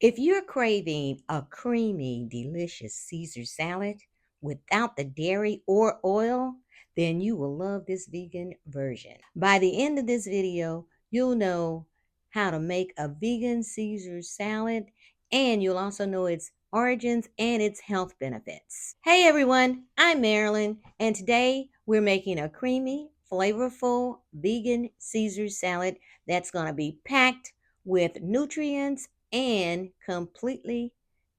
If you're craving a creamy, delicious Caesar salad without the dairy or oil, then you will love this vegan version. By the end of this video, you'll know how to make a vegan Caesar salad, and you'll also know its origins and its health benefits. Hey everyone, I'm Marilyn, and today we're making a creamy, flavorful vegan Caesar salad that's going to be packed with nutrients and completely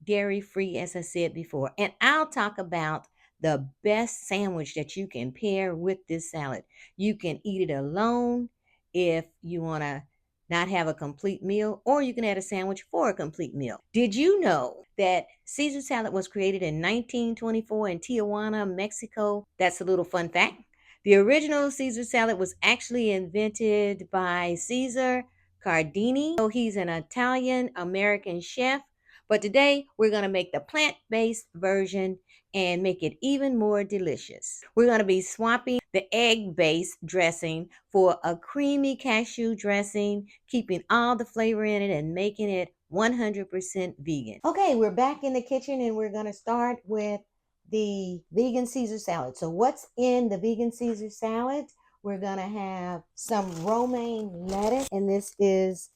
dairy free, as I said before. And I'll talk about the best sandwich that you can pair with this salad. You can eat it alone if you want to not have a complete meal, or you can add a sandwich for a complete meal. Did you know that Caesar salad was created in 1924 in Tijuana, Mexico? That's a little fun fact. The original Caesar salad was actually invented by Caesar Cardini. So he's an Italian American chef. But today we're going to make the plant-based version and make it even more delicious. We're going to be swapping the egg-based dressing for a creamy cashew dressing, keeping all the flavor in it and making it 100% vegan. Okay, we're back in the kitchen and we're going to start with the vegan Caesar salad. So what's in the vegan Caesar salad? We're gonna have some romaine lettuce, and this is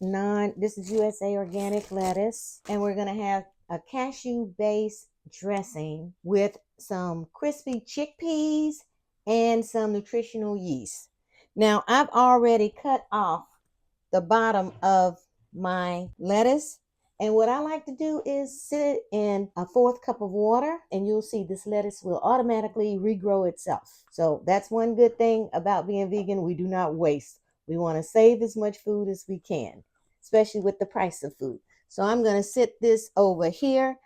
USA organic lettuce. And we're gonna have a cashew-based dressing with some crispy chickpeas and some nutritional yeast. Now, I've already cut off the bottom of my lettuce. And what I like to do is sit it in a 1/4 cup of water, and you'll see this lettuce will automatically regrow itself. So that's one good thing about being vegan. We do not waste. We want to save as much food as we can, especially with the price of food. So I'm going to sit this over here.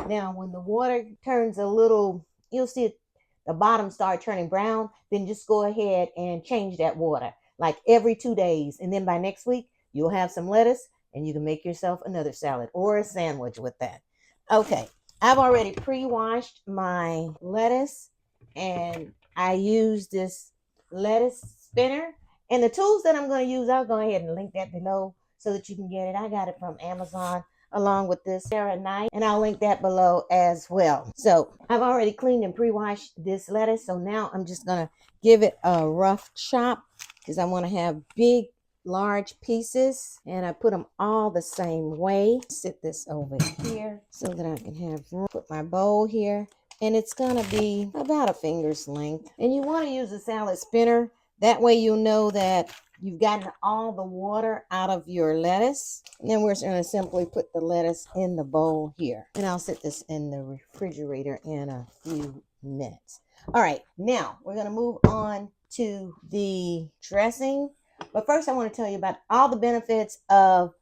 Now, when the water turns a little, you'll see it, the bottom start turning brown, then just go ahead and change that water like every 2 days. And then by next week, you'll have some lettuce and you can make yourself another salad or a sandwich with that. Okay, I've already pre-washed my lettuce, and I use this lettuce spinner. And the tools that I'm going to use, I'll go ahead and link that below so that you can get it. I got it from Amazon along with this Sarah knife, and I'll link that below as well. So I've already cleaned and pre-washed this lettuce, so now I'm just going to give it a rough chop because I want to have big large pieces, and I put them all the same way. Sit this over here so that I can have room. Put my bowl here, and it's gonna be about a finger's length. And you want to use a salad spinner, that way you'll know that you've gotten all the water out of your lettuce. And then we're going to simply put the lettuce in the bowl here, and I'll set this in the refrigerator in a few minutes. All right, now we're going to move on to the dressing. But first, I want to tell you about all the benefits of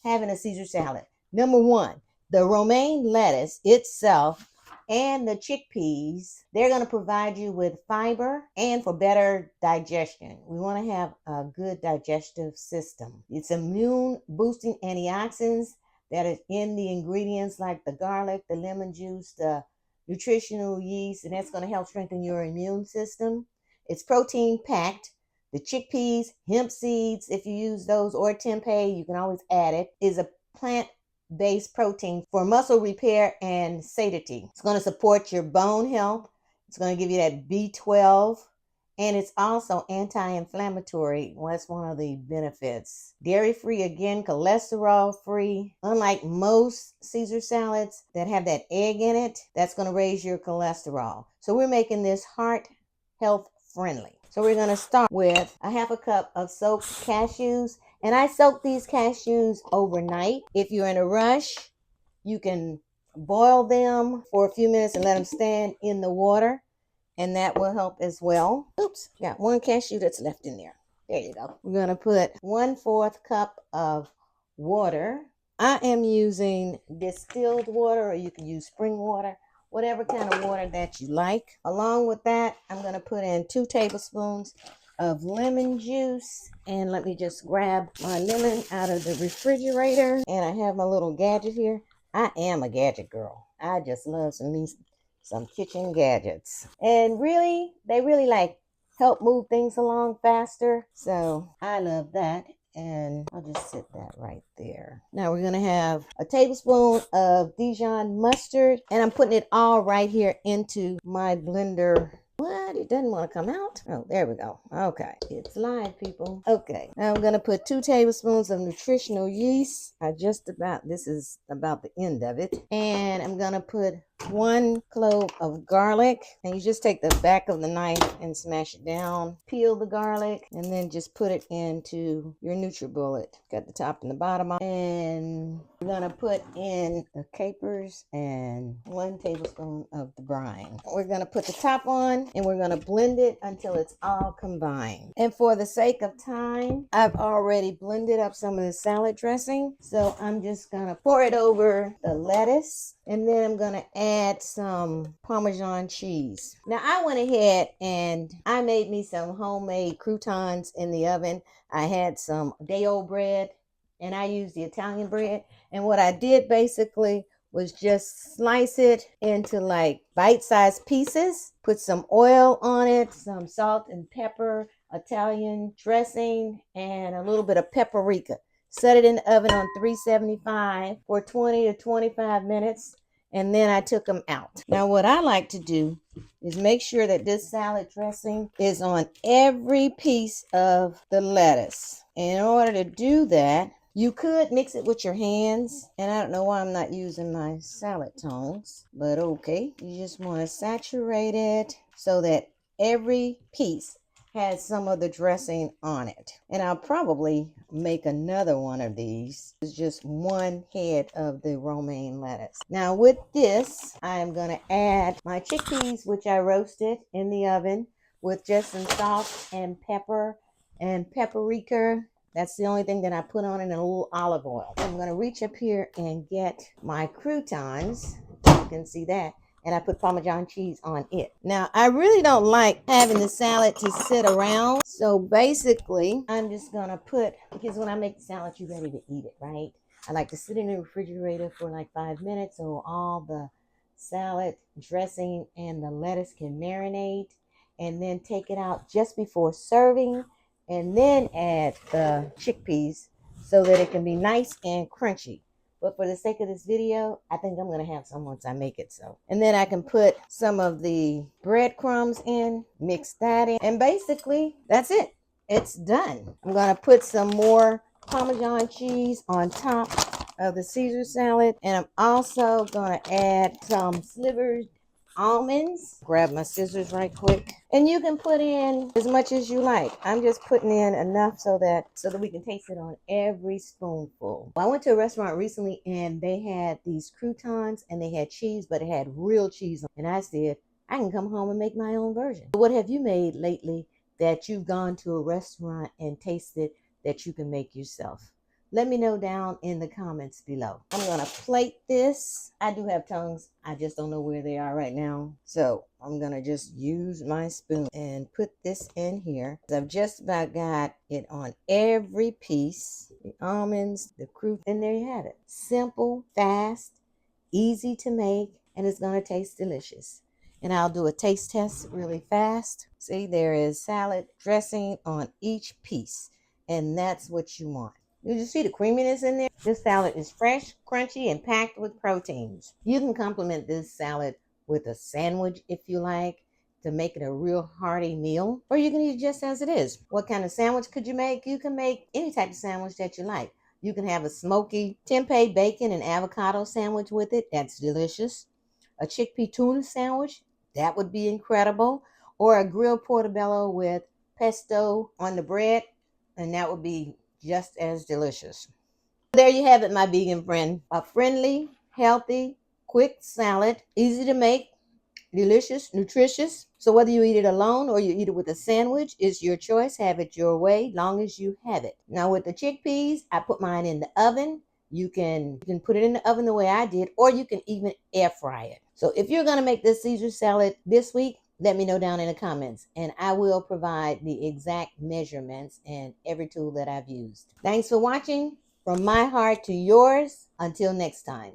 having a Caesar salad. Number one, the romaine lettuce itself and the chickpeas, they're going to provide you with fiber and for better digestion. We want to have a good digestive system. It's immune boosting antioxidants that is in the ingredients like the garlic, the lemon juice, the nutritional yeast, and that's going to help strengthen your immune system. It's protein packed. The chickpeas, hemp seeds, if you use those, or tempeh, you can always add it, is a plant-based protein for muscle repair and satiety. It's going to support your bone health. It's going to give you that B12, and it's also anti-inflammatory. Well, that's one of the benefits. Dairy-free, again, cholesterol-free. Unlike most Caesar salads that have that egg in it, that's going to raise your cholesterol. So we're making this heart health friendly. So we're going to start with a 1/2 cup of soaked cashews. And I soak these cashews overnight. If you're in a rush, you can boil them for a few minutes and let them stand in the water, and that will help as well. Oops, got one cashew that's left in there. There you go. We're going to put 1/4 cup of water. I am using distilled water, or you can use spring water, whatever kind of water that you like. Along with that, I'm going to put in 2 tablespoons of lemon juice. And let me just grab my lemon out of the refrigerator. And I have my little gadget here. I am a gadget girl. I just love some kitchen gadgets. And really, they really like help move things along faster. So I love that. And I'll just sit that right there. Now we're gonna have a tablespoon of Dijon mustard, and I'm putting it all right here into my blender. What? It doesn't want to come out? Oh, there we go. Okay. It's live, people. Okay. Now I'm going to put 2 tablespoons of nutritional yeast. This is about the end of it. And I'm going to put 1 clove of garlic. And you just take the back of the knife and smash it down. Peel the garlic and then just put it into your NutriBullet. Got the top and the bottom on. And we're going to put in the capers and 1 tablespoon of the brine. We're going to put the top on and we're going to blend it until it's all combined. And for the sake of time, I've already blended up some of the salad dressing. So I'm just going to pour it over the lettuce. And then I'm going to add some Parmesan cheese. Now I went ahead and I made me some homemade croutons in the oven. I had some day-old bread and I used the Italian bread. And what I did basically was just slice it into like bite-sized pieces, put some oil on it, some salt and pepper, Italian dressing, and a little bit of paprika. Set it in the oven on 375 for 20 to 25 minutes, and then I took them out. Now what I like to do is make sure that this salad dressing is on every piece of the lettuce. In order to do that, you could mix it with your hands, and I don't know why I'm not using my salad tongs, but okay. You just want to saturate it so that every piece has some of the dressing on it. And I'll probably make another one of these. It's just 1 head of the romaine lettuce. Now with this, I'm going to add my chickpeas, which I roasted in the oven with just some salt and pepper and paprika. That's the only thing that I put on it, and a little olive oil. I'm going to reach up here and get my croutons. You can see that. And I put Parmesan cheese on it. Now, I really don't like having the salad to sit around. So basically, I'm just going to put, because when I make the salad, you're ready to eat it, right? I like to sit in the refrigerator for like 5 minutes so all the salad dressing and the lettuce can marinate. And then take it out just before serving. And then add the chickpeas so that it can be nice and crunchy. But for the sake of this video, I think I'm going to have some once I make it so. And then I can put some of the breadcrumbs in, mix that in, and basically that's it. It's done. I'm going to put some more Parmesan cheese on top of the Caesar salad, and I'm also going to add some slivered almonds. Grab my scissors right quick, and you can put in as much as you like. I'm just putting in enough so that we can taste it on every spoonful. I went to a restaurant recently and they had these croutons and they had cheese, but it had real cheese on it. And I said, I can come home and make my own version. What have you made lately that you've gone to a restaurant and tasted that you can make yourself? Let me know down in the comments below. I'm going to plate this. I do have tongs. I just don't know where they are right now. So I'm going to just use my spoon and put this in here. I've just about got it on every piece. The almonds, the fruit, and there you have it. Simple, fast, easy to make, and it's going to taste delicious. And I'll do a taste test really fast. See, there is salad dressing on each piece, and that's what you want. Did you see the creaminess in there? This salad is fresh, crunchy, and packed with proteins. You can complement this salad with a sandwich if you like to make it a real hearty meal, or you can eat it just as it is. What kind of sandwich could you make? You can make any type of sandwich that you like. You can have a smoky tempeh bacon and avocado sandwich with it. That's delicious. A chickpea tuna sandwich. That would be incredible. Or a grilled portobello with pesto on the bread, and that would be just as delicious. There you have it, my vegan friend. A friendly, healthy, quick salad, easy to make, delicious, nutritious. So whether you eat it alone or you eat it with a sandwich, it's your choice. Have it your way, long as you have it. Now with the chickpeas, I put mine in the oven. You can put it in the oven the way I did, or you can even air fry it. So if you're going to make this Caesar salad this week, let me know down in the comments, and I will provide the exact measurements and every tool that I've used. Thanks for watching. From my heart to yours. Until next time.